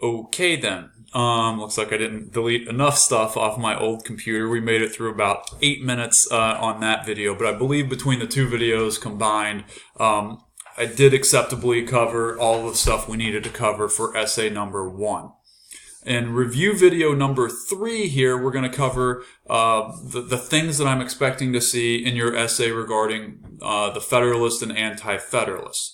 Okay then. Looks like I didn't delete enough stuff off my old computer. We made it through about 8 minutes on that video, but I believe between the two videos combined, I did acceptably cover all the stuff we needed to cover for essay number 1. In review video number 3 here, we're going to cover the things that I'm expecting to see in your essay regarding the Federalist and Anti-Federalist.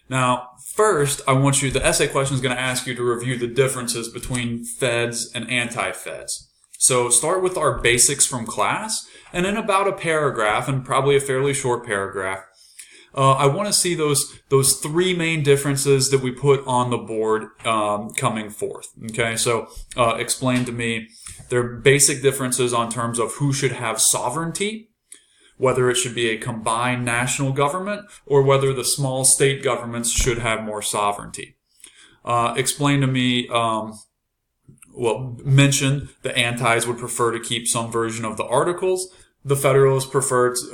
Now, first, the essay question is going to ask you to review the differences between Feds and Anti-Feds. So start with our basics from class, and in about a paragraph, and probably a fairly short paragraph, I want to see those 3 main differences that we put on the board coming forth. Okay, so explain to me their basic differences on terms of who should have sovereignty, whether it should be a combined national government or whether the small state governments should have more sovereignty. Explain to me, mention the antis would prefer to keep some version of the Articles. The Federalists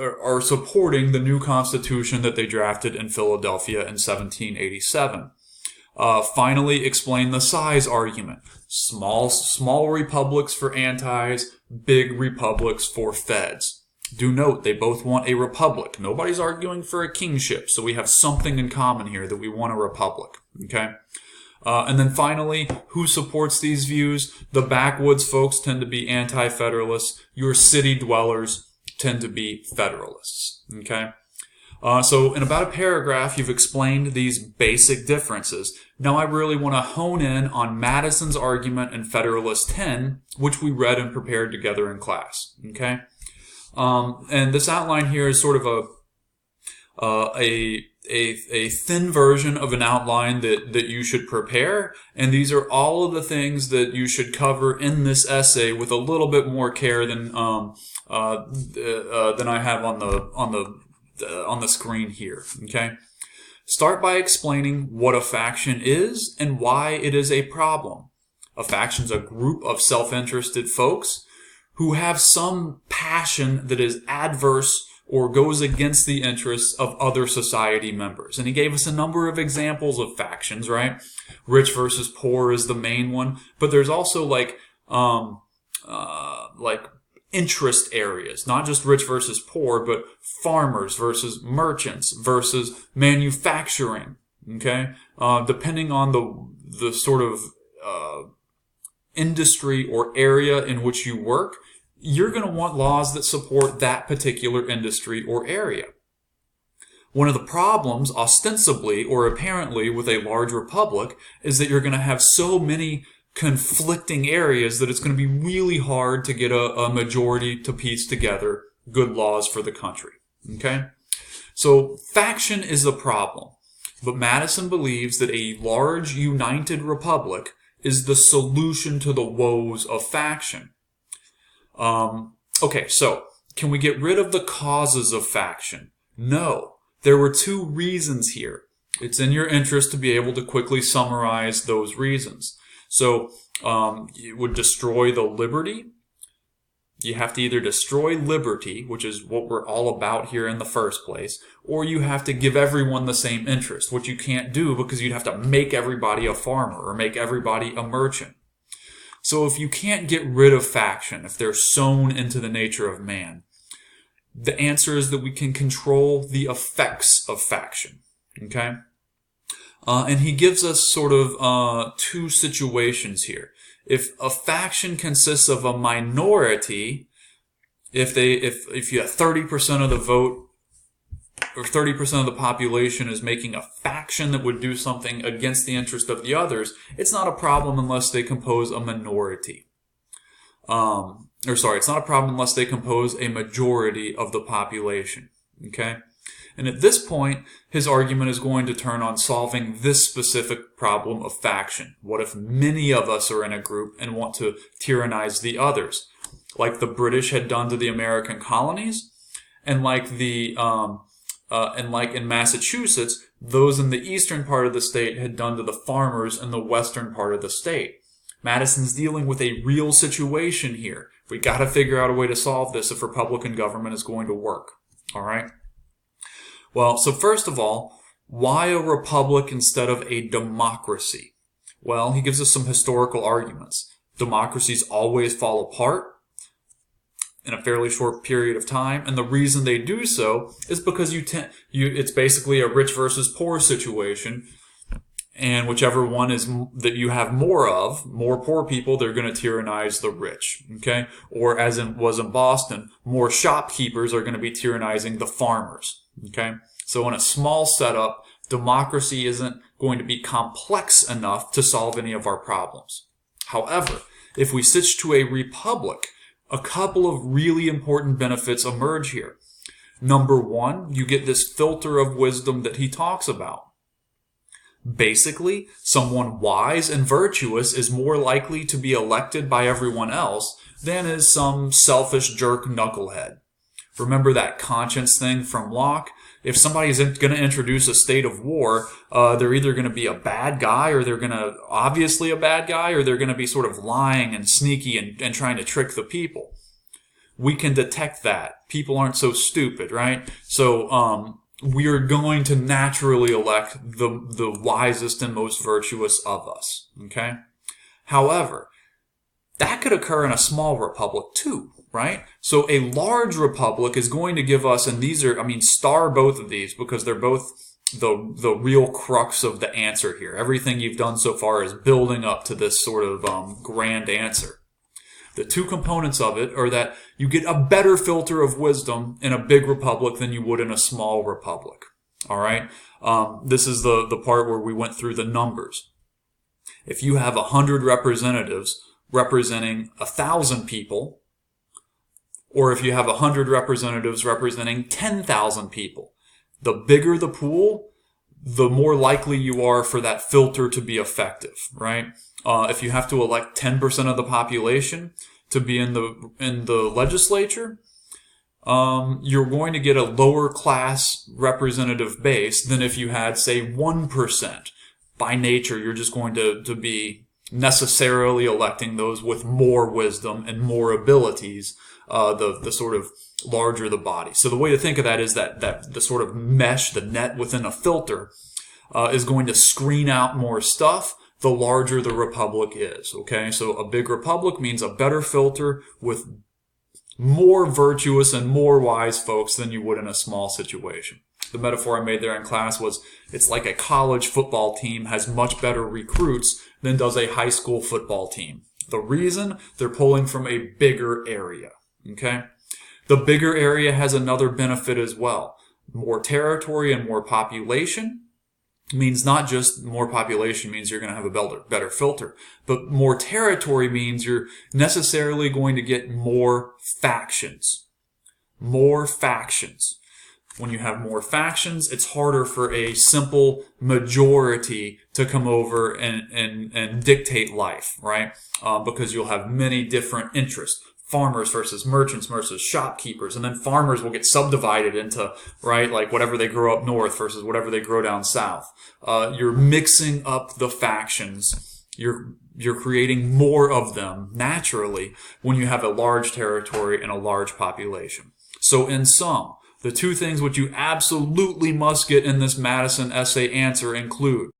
are supporting the new Constitution that they drafted in Philadelphia in 1787. Finally, explain the size argument. Small republics for antis, big republics for Feds. Do note, they both want a republic. Nobody's arguing for a kingship, so we have something in common here that we want a republic. Okay? And then finally, who supports these views? The backwoods folks tend to be anti-federalists. Your city dwellers tend to be federalists. Okay? So in about a paragraph, you've explained these basic differences. Now I really want to hone in on Madison's argument in Federalist 10, which we read and prepared together in class. Okay? And this outline here is sort of a thin version of an outline that you should prepare, and these are all of the things that you should cover in this essay with a little bit more care than I have on the screen here. Okay, start by explaining what a faction is and why it is a problem. A faction is a group of self-interested folks who have some passion that is adverse or goes against the interests of other society members. And he gave us a number of examples of factions, right? Rich versus poor is the main one, but there's also like interest areas, not just rich versus poor, but farmers versus merchants versus manufacturing, okay? Depending on the sort of industry or area in which you work, you're going to want laws that support that particular industry or area. One of the problems, ostensibly or apparently, with a large republic is that you're going to have so many conflicting areas that it's going to be really hard to get a majority to piece together good laws for the country. Okay? So faction is the problem, but Madison believes that a large united republic is the solution to the woes of faction. Okay, so can we get rid of the causes of faction? No. There were 2 reasons here. It's in your interest to be able to quickly summarize those reasons. So it would destroy the liberty. You have to either destroy liberty, which is what we're all about here in the first place, or you have to give everyone the same interest, which you can't do because you'd have to make everybody a farmer or make everybody a merchant. So if you can't get rid of faction, if they're sewn into the nature of man, the answer is that we can control the effects of faction. Okay? And he gives us sort of 2 situations here. If a faction consists of a minority, if you have 30% of the vote or 30% of the population is making a faction that would do something against the interest of the others, it's not a problem unless they compose a minority. It's not a problem unless they compose a majority of the population. Okay? And at this point, his argument is going to turn on solving this specific problem of faction. What if many of us are in a group and want to tyrannize the others? Like the British had done to the American colonies, and like in Massachusetts, those in the eastern part of the state had done to the farmers in the western part of the state. Madison's dealing with a real situation here. We got to figure out a way to solve this if Republican government is going to work. All right? Well, so first of all, why a republic instead of a democracy? Well, he gives us some historical arguments. Democracies always fall apart in a fairly short period of time, and the reason they do so is because it's basically a rich versus poor situation, and whichever one is that you have more of, more poor people, they're going to tyrannize the rich, okay? Or as was in Boston, more shopkeepers are going to be tyrannizing the farmers, okay? So in a small setup, democracy isn't going to be complex enough to solve any of our problems. However, if we switch to a republic, a couple of really important benefits emerge here. Number one, you get this filter of wisdom that he talks about. Basically, someone wise and virtuous is more likely to be elected by everyone else than is some selfish jerk knucklehead. Remember that conscience thing from Locke? If somebody's going to introduce a state of war, they're either going to be a bad guy, or they're going to obviously a bad guy, or they're going to be sort of lying and sneaky and trying to trick the people. We can detect that. People aren't so stupid, right? So we are going to naturally elect the wisest and most virtuous of us, okay? However, that could occur in a small republic too, right? So a large republic is going to give us, and these are, star both of these because they're both the real crux of the answer here. Everything you've done so far is building up to this sort of grand answer. The two components of it are that you get a better filter of wisdom in a big republic than you would in a small republic. All right? This is the part where we went through the numbers. If you have 100 representatives representing 1,000 people, or if you have 100 representatives representing 10,000 people, the bigger the pool, the more likely you are for that filter to be effective, right? If you have to elect 10% of the population to be in the legislature, you're going to get a lower class representative base than if you had, say, 1%. By nature, you're just going to be necessarily electing those with more wisdom and more abilities, the sort of larger the body. So the way to think of that is that the sort of mesh, the net within a filter, is going to screen out more stuff the larger the republic is, okay? So a big republic means a better filter with more virtuous and more wise folks than you would in a small situation. The metaphor I made there in class was, it's like a college football team has much better recruits than does a high school football team. The reason? They're pulling from a bigger area, okay? The bigger area has another benefit as well. More territory and more population means not just more population means you're going to have a better filter, but more territory means you're necessarily going to get more factions. More factions. When you have more factions, it's harder for a simple majority to come over and dictate life, right? Because you'll have many different interests. Farmers versus merchants versus shopkeepers, and then farmers will get subdivided into, right, like whatever they grow up north versus whatever they grow down south. You're mixing up the factions. You're creating more of them naturally when you have a large territory and a large population. So in sum, the two things which you absolutely must get in this Madison essay answer include